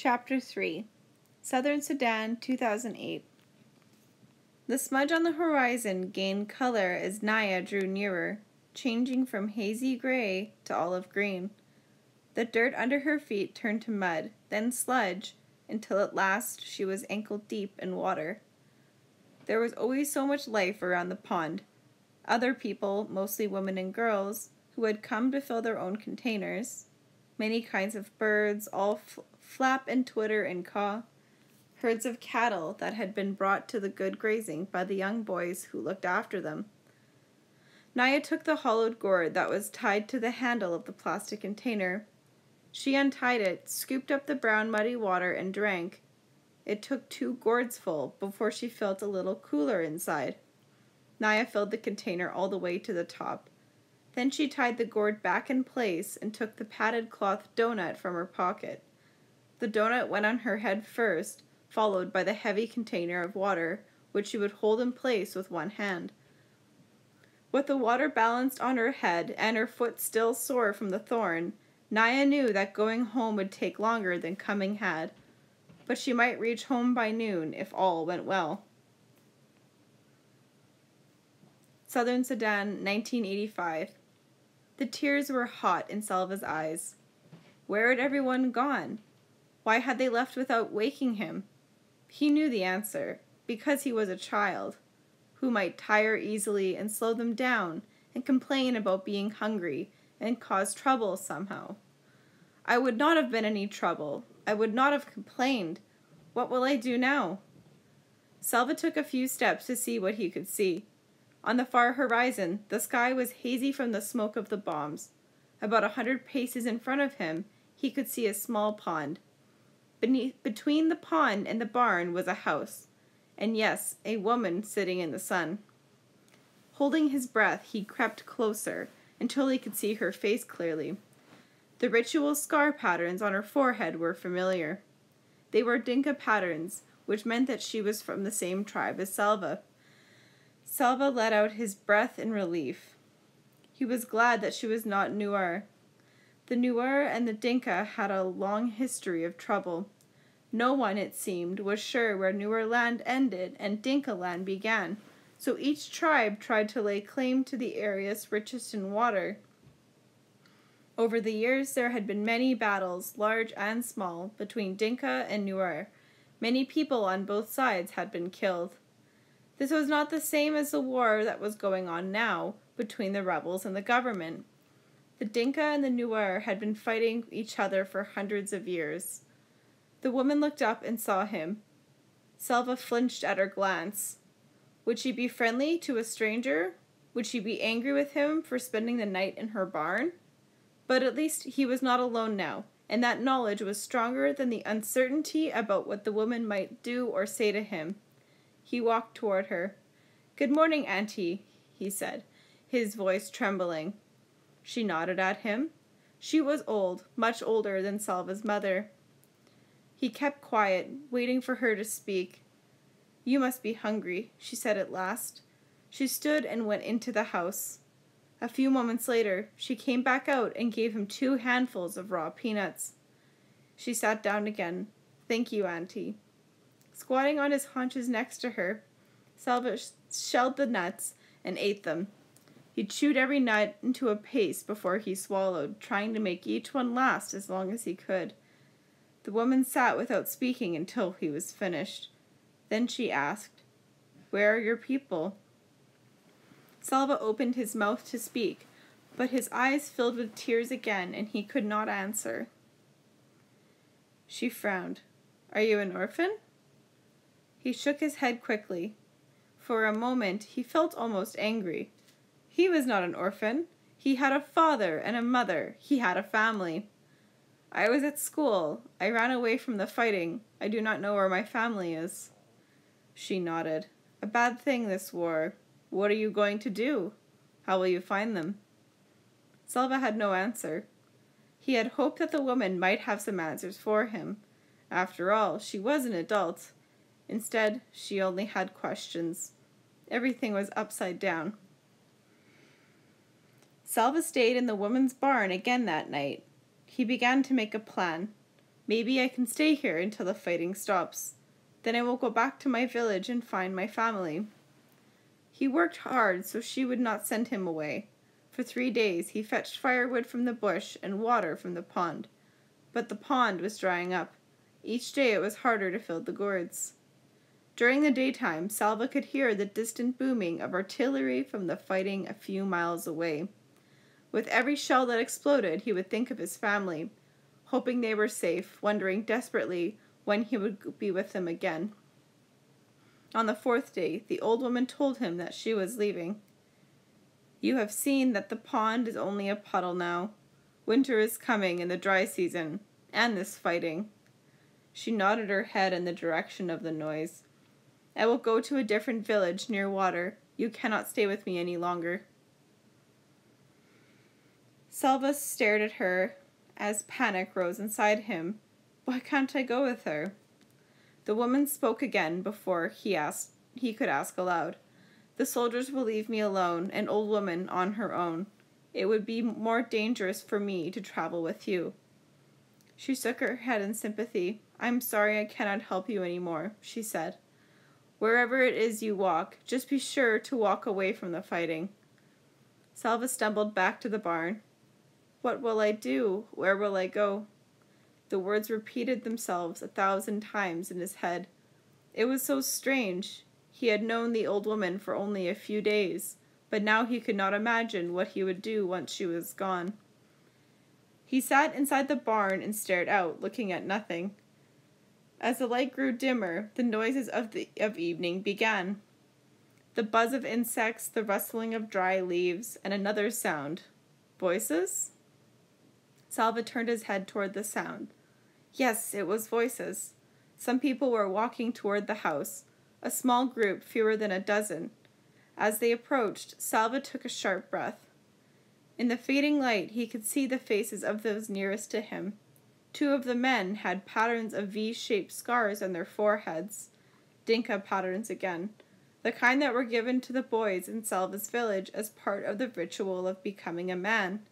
Chapter 3 Southern Sudan, 2008. The smudge on the horizon gained color as Naya drew nearer, changing from hazy gray to olive green. The dirt under her feet turned to mud, then sludge, until at last she was ankle-deep in water. There was always so much life around the pond. Other people, mostly women and girls, who had come to fill their own containers. Many kinds of birds, all flap and twitter and caw. Herds of cattle that had been brought to the good grazing by the young boys who looked after them. Naya took the hollowed gourd that was tied to the handle of the plastic container. She untied it, scooped up the brown muddy water, and drank. It took 2 gourds full before she felt a little cooler inside. Naya filled the container all the way to the top. Then she tied the gourd back in place and took the padded cloth donut from her pocket. The donut went on her head first, followed by the heavy container of water, which she would hold in place with one hand. With the water balanced on her head and her foot still sore from the thorn, Naya knew that going home would take longer than coming had, but she might reach home by noon if all went well. Southern Sudan, 1985. The tears were hot in Salva's eyes. Where had everyone gone? Why had they left without waking him? He knew the answer, because he was a child, who might tire easily and slow them down and complain about being hungry and cause trouble somehow. I would not have been any trouble. I would not have complained. What will I do now? Salva took a few steps to see what he could see. On the far horizon, the sky was hazy from the smoke of the bombs. About 100 paces in front of him, he could see a small pond. Between the pond and the barn was a house, and yes, a woman sitting in the sun. Holding his breath, he crept closer until he could see her face clearly. The ritual scar patterns on her forehead were familiar. They were Dinka patterns, which meant that she was from the same tribe as Salva. Salva let out his breath in relief. He was glad that she was not Nuer. The Nuer and the Dinka had a long history of trouble. No one, it seemed, was sure where Nuer land ended and Dinka land began, so each tribe tried to lay claim to the areas richest in water. Over the years there had been many battles, large and small, between Dinka and Nuer. Many people on both sides had been killed. This was not the same as the war that was going on now between the rebels and the government. The Dinka and the Nuer had been fighting each other for hundreds of years. The woman looked up and saw him. Salva flinched at her glance. Would she be friendly to a stranger? Would she be angry with him for spending the night in her barn? But at least he was not alone now, and that knowledge was stronger than the uncertainty about what the woman might do or say to him. He walked toward her. "Good morning, Auntie," he said, his voice trembling. She nodded at him. She was old, much older than Salva's mother. He kept quiet, waiting for her to speak. "You must be hungry," she said at last. She stood and went into the house. A few moments later, she came back out and gave him 2 handfuls of raw peanuts. She sat down again. "Thank you, Auntie." Squatting on his haunches next to her, Salva shelled the nuts and ate them. He chewed every nut into a paste before he swallowed, trying to make each one last as long as he could. The woman sat without speaking until he was finished. Then she asked, "Where are your people?" Salva opened his mouth to speak, but his eyes filled with tears again, and he could not answer. She frowned. "Are you an orphan?" He shook his head quickly. For a moment he felt almost angry. He was not an orphan. He had a father and a mother. He had a family. "I was at school. I ran away from the fighting. I do not know where my family is." She nodded. "A bad thing, this war. What are you going to do? How will you find them?" Salva had no answer. He had hoped that the woman might have some answers for him. After all, she was an adult. Instead, she only had questions. Everything was upside down. Salva stayed in the woman's barn again that night. He began to make a plan. Maybe I can stay here until the fighting stops. Then I will go back to my village and find my family." He worked hard so she would not send him away. For 3 days he fetched firewood from the bush and water from the pond. But the pond was drying up. Each day it was harder to fill the gourds. During the daytime, Salva could hear the distant booming of artillery from the fighting a few miles away. With every shell that exploded, he would think of his family, hoping they were safe, wondering desperately when he would be with them again. On the 4th day, the old woman told him that she was leaving. "You have seen that the pond is only a puddle now. Winter is coming in the dry season, and this fighting." She nodded her head in the direction of the noise. "I will go to a different village near water. You cannot stay with me any longer." Salva stared at her as panic rose inside him. "Why can't I go with her?" The woman spoke again before he could ask aloud. "The soldiers will leave me alone, an old woman on her own. It would be more dangerous for me to travel with you." She shook her head in sympathy. "I'm sorry I cannot help you any more," she said. "Wherever it is you walk, just be sure to walk away from the fighting." Salva stumbled back to the barn. "What will I do? Where will I go?" The words repeated themselves 1,000 times in his head. It was so strange. He had known the old woman for only a few days, but now he could not imagine what he would do once she was gone. He sat inside the barn and stared out, looking at nothing. As the light grew dimmer, the noises of evening began. The buzz of insects, the rustling of dry leaves, and another sound. Voices? Salva turned his head toward the sound. Yes, it was voices. Some people were walking toward the house, a small group, fewer than a dozen. As they approached, Salva took a sharp breath. In the fading light, he could see the faces of those nearest to him. 2 of the men had patterns of V-shaped scars on their foreheads. Dinka patterns again, the kind that were given to the boys in Salva's village as part of the ritual of becoming a man.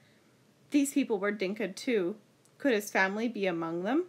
These people were Dinka too. Could his family be among them?